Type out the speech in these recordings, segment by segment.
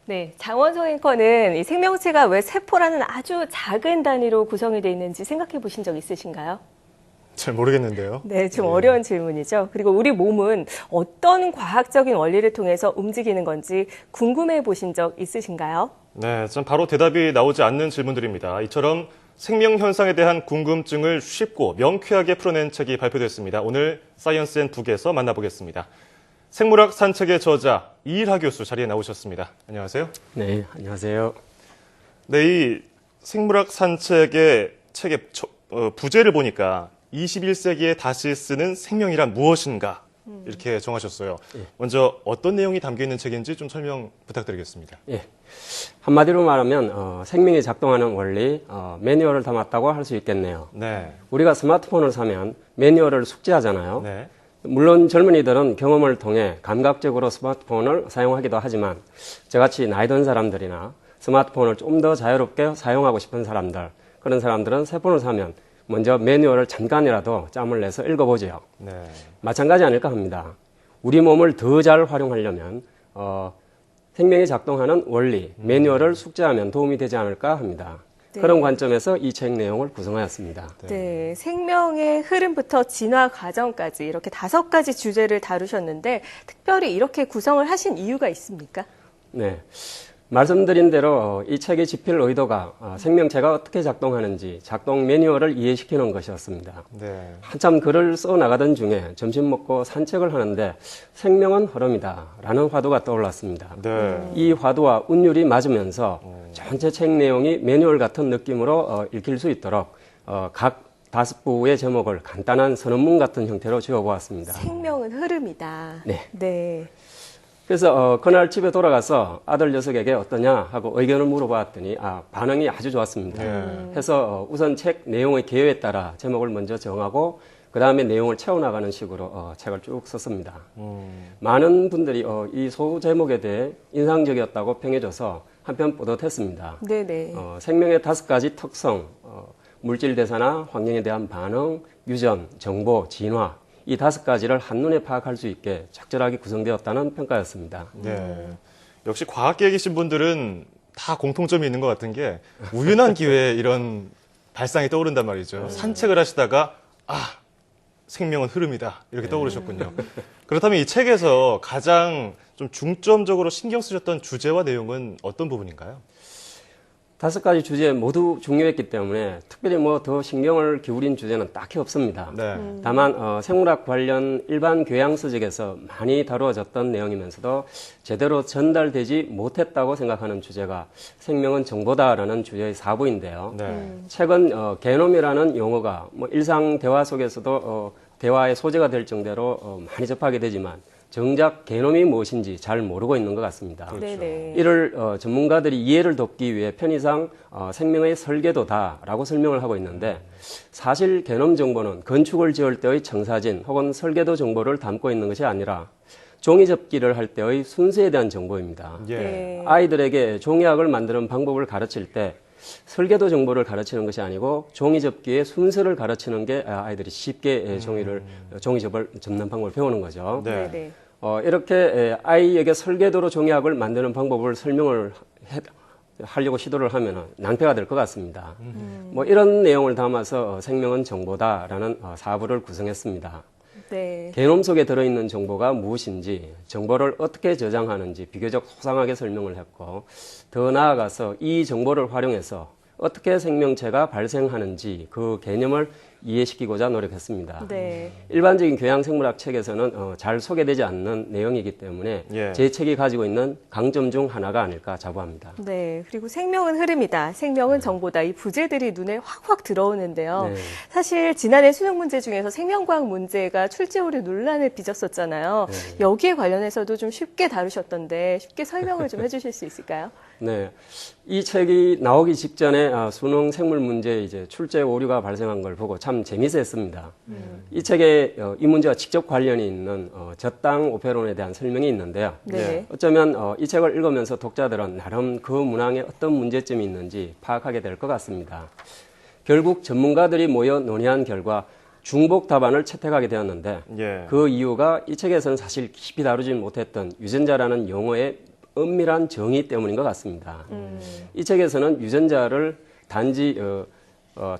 네, 장원석 앵커는 이 생명체가 왜 세포라는 아주 작은 단위로 구성이 되어 있는지 생각해 보신 적 있으신가요? 잘 모르겠는데요. 네, 좀 어려운 질문이죠. 그리고 우리 몸은 어떤 과학적인 원리를 통해서 움직이는 건지 궁금해 보신 적 있으신가요? 네, 전 바로 대답이 나오지 않는 질문들입니다. 이처럼 생명 현상에 대한 궁금증을 쉽고 명쾌하게 풀어낸 책이 발표됐습니다. 오늘 사이언스 앤 북에서 만나보겠습니다. 생물학 산책의 저자 이일하 교수 자리에 나오셨습니다. 안녕하세요. 네, 안녕하세요. 네, 이 생물학 산책의 책의 부제를 보니까 21세기에 다시 쓰는 생명이란 무엇인가 이렇게 정하셨어요. 먼저 어떤 내용이 담겨 있는 책인지 좀 설명 부탁드리겠습니다. 예. 한마디로 말하면 생명이 작동하는 원리, 매뉴얼을 담았다고 할 수 있겠네요. 네. 우리가 스마트폰을 사면 매뉴얼을 숙지하잖아요. 네. 물론 젊은이들은 경험을 통해 감각적으로 스마트폰을 사용하기도 하지만 저같이 나이 든 사람들이나 스마트폰을 좀 더 자유롭게 사용하고 싶은 사람들, 그런 사람들은 새 폰을 사면 먼저 매뉴얼을 잠깐이라도 짬을 내서 읽어보죠. 네. 마찬가지 아닐까 합니다. 우리 몸을 더 잘 활용하려면 생명이 작동하는 원리, 매뉴얼을 숙지하면 도움이 되지 않을까 합니다. 네. 그런 관점에서 이 책 내용을 구성하였습니다. 네, 생명의 흐름부터 진화 과정까지 이렇게 5가지 주제를 다루셨는데 특별히 이렇게 구성을 하신 이유가 있습니까? 네. 말씀드린 대로 이 책의 집필 의도가 생명체가 어떻게 작동하는지 작동 매뉴얼을 이해시키는 것이었습니다. 네. 한참 글을 써 나가던 중에 점심 먹고 산책을 하는데 생명은 흐름이다 라는 화두가 떠올랐습니다. 네. 이 화두와 운율이 맞으면서 전체 책 내용이 매뉴얼 같은 느낌으로 읽힐 수 있도록 각 5부의 제목을 간단한 선언문 같은 형태로 지어보았습니다. 생명은 흐름이다. 네. 네. 그래서 그날 집에 돌아가서 아들 녀석에게 어떠냐 하고 의견을 물어봤더니 반응이 아주 좋았습니다. 해서 우선 책 내용의 개요에 따라 제목을 먼저 정하고 그 다음에 내용을 채워나가는 식으로 책을 쭉 썼습니다. 많은 분들이 이 소제목에 대해 인상적이었다고 평해줘서 한편 뿌듯했습니다. 네네. 생명의 5가지 특성, 물질 대사나 환경에 대한 반응, 유전, 정보, 진화 이 5가지를 한눈에 파악할 수 있게 적절하게 구성되었다는 평가였습니다. 네. 역시 과학계에 계신 분들은 다 공통점이 있는 것 같은 게 우연한 기회에 이런 발상이 떠오른단 말이죠. 산책을 하시다가 생명은 흐름이다 이렇게 떠오르셨군요. 그렇다면 이 책에서 가장 좀 중점적으로 신경 쓰셨던 주제와 내용은 어떤 부분인가요? 5가지 주제 모두 중요했기 때문에 특별히 뭐 더 신경을 기울인 주제는 딱히 없습니다. 네. 다만 생물학 관련 일반 교양 서적에서 많이 다루어졌던 내용이면서도 제대로 전달되지 못했다고 생각하는 주제가 생명은 정보다라는 주제의 4부인데요. 네. 최근 게놈이라는 용어가 뭐 일상 대화 속에서도 대화의 소재가 될 정도로 많이 접하게 되지만 정작 게놈이 무엇인지 잘 모르고 있는 것 같습니다. 네네. 이를 전문가들이 이해를 돕기 위해 편의상 생명의 설계도다라고 설명을 하고 있는데 사실 게놈 정보는 건축을 지을 때의 청사진 혹은 설계도 정보를 담고 있는 것이 아니라 종이접기를 할 때의 순서에 대한 정보입니다. 예. 네. 아이들에게 종이학을 만드는 방법을 가르칠 때 설계도 정보를 가르치는 것이 아니고 종이접기의 순서를 가르치는 게 아이들이 쉽게 종이접을 접는 방법을 배우는 거죠. 네. 네네. 이렇게 아이에게 설계도로 종이학을 만드는 방법을 설명을 하려고 시도를 하면 낭패가 될 것 같습니다. 뭐 이런 내용을 담아서 생명은 정보다라는 4부를 구성했습니다. 네. 게놈 속에 들어있는 정보가 무엇인지, 정보를 어떻게 저장하는지 비교적 소상하게 설명을 했고, 더 나아가서 이 정보를 활용해서 어떻게 생명체가 발생하는지 그 개념을 이해시키고자 노력했습니다. 네. 일반적인 교양 생물학 책에서는 잘 소개되지 않는 내용이기 때문에 제 책이 가지고 있는 강점 중 하나가 아닐까 자부합니다. 네. 그리고 생명은 흐름이다. 생명은 정보다. 이 부제들이 눈에 확확 들어오는데요. 네. 사실 지난해 수능 문제 중에서 생명과학 문제가 출제오류 논란을 빚었었잖아요. 여기에 관련해서도 좀 쉽게 다루셨던데 쉽게 설명을 좀 해주실 수 있을까요? 네. 이 책이 나오기 직전에 수능 생물 문제 이제 출제 오류가 발생한 걸 보고 참 재미있었습니다. 이 책에 이 문제와 직접 관련이 있는 저땅 오페론에 대한 설명이 있는데요. 네. 어쩌면 이 책을 읽으면서 독자들은 나름 그 문항에 어떤 문제점이 있는지 파악하게 될 것 같습니다. 결국 전문가들이 모여 논의한 결과 중복 답안을 채택하게 되었는데 그 이유가 이 책에서는 사실 깊이 다루지 못했던 유전자라는 용어의 엄밀한 정의 때문인 것 같습니다. 이 책에서는 유전자를 단지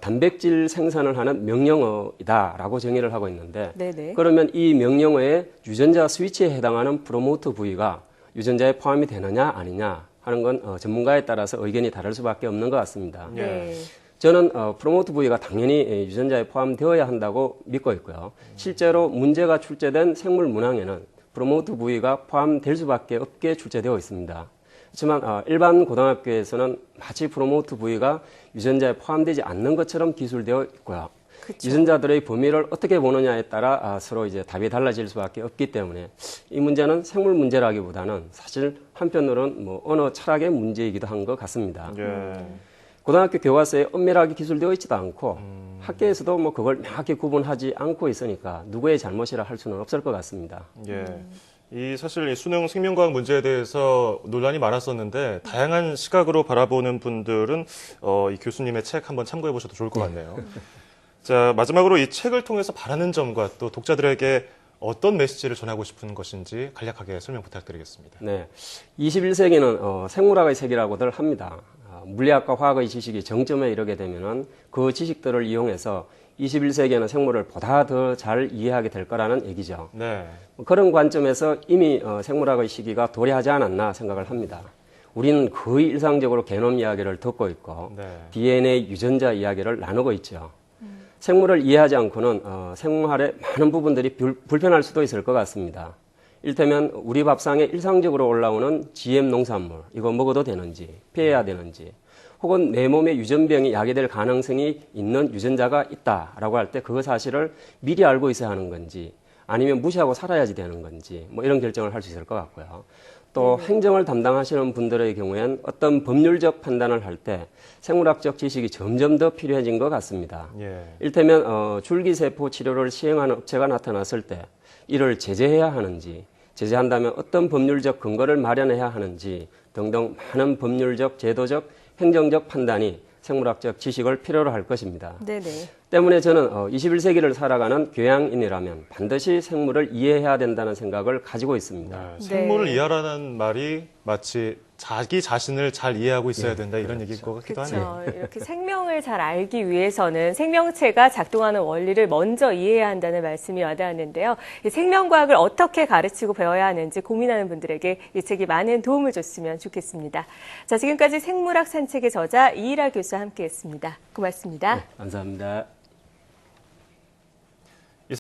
단백질 생산을 하는 명령어이다라고 정의를 하고 있는데 네네. 그러면 이 명령어의 유전자 스위치에 해당하는 프로모터 부위가 유전자에 포함이 되느냐 아니냐 하는 건 전문가에 따라서 의견이 다를 수밖에 없는 것 같습니다. 네. 저는 프로모터 부위가 당연히 유전자에 포함되어야 한다고 믿고 있고요. 실제로 문제가 출제된 생물 문항에는 프로모터 부위가 포함될 수밖에 없게 출제되어 있습니다. 하지만 일반 고등학교에서는 마치 프로모터 부위가 유전자에 포함되지 않는 것처럼 기술되어 있고요. 그쵸. 유전자들의 범위를 어떻게 보느냐에 따라 서로 이제 답이 달라질 수밖에 없기 때문에 이 문제는 생물 문제라기보다는 사실 한편으로는 뭐 언어 철학의 문제이기도 한 것 같습니다. 예. 고등학교 교과서에 엄밀하게 기술되어 있지도 않고 학교에서도 뭐 그걸 명확히 구분하지 않고 있으니까 누구의 잘못이라 할 수는 없을 것 같습니다. 예. 이 사실 이 수능 생명과학 문제에 대해서 논란이 많았었는데 다양한 시각으로 바라보는 분들은 이 교수님의 책 한번 참고해 보셔도 좋을 것 같네요. 자, 마지막으로 이 책을 통해서 바라는 점과 또 독자들에게 어떤 메시지를 전하고 싶은 것인지 간략하게 설명 부탁드리겠습니다. 네, 21세기는 생물학의 세기라고들 합니다. 물리학과 화학의 지식이 정점에 이르게 되면은 그 지식들을 이용해서 21세기에는 생물을 보다 더 잘 이해하게 될 거라는 얘기죠. 네. 그런 관점에서 이미 생물학의 시기가 도래하지 않았나 생각을 합니다. 우리는 거의 일상적으로 게놈 이야기를 듣고 있고 네. DNA 유전자 이야기를 나누고 있죠. 생물을 이해하지 않고는 생활의 많은 부분들이 불편할 수도 있을 것 같습니다. 이를테면 우리 밥상에 일상적으로 올라오는 GM 농산물, 이거 먹어도 되는지, 피해야 되는지, 혹은 내 몸에 유전병이 야기될 가능성이 있는 유전자가 있다라고 할 때 그 사실을 미리 알고 있어야 하는 건지 아니면 무시하고 살아야지 되는 건지 뭐 이런 결정을 할 수 있을 것 같고요. 또 행정을 담당하시는 분들의 경우엔 어떤 법률적 판단을 할 때 생물학적 지식이 점점 더 필요해진 것 같습니다. 예. 이를테면 줄기세포 치료를 시행하는 업체가 나타났을 때 이를 제재해야 하는지 제재한다면 어떤 법률적 근거를 마련해야 하는지 등등 많은 법률적, 제도적, 행정적 판단이 생물학적 지식을 필요로 할 것입니다. 네네. 때문에 저는 21세기를 살아가는 교양인이라면 반드시 생물을 이해해야 된다는 생각을 가지고 있습니다. 생물을 네. 이해하라는 말이 마치 자기 자신을 잘 이해하고 있어야 된다 이런 얘기일 것 같기도 하네요. 그렇죠. 이렇게 생명을 잘 알기 위해서는 생명체가 작동하는 원리를 먼저 이해해야 한다는 말씀이 와닿았는데요. 이 생명과학을 어떻게 가르치고 배워야 하는지 고민하는 분들에게 이 책이 많은 도움을 줬으면 좋겠습니다. 자, 지금까지 생물학 산책의 저자 이일하 교수와 함께했습니다. 고맙습니다. 감사합니다.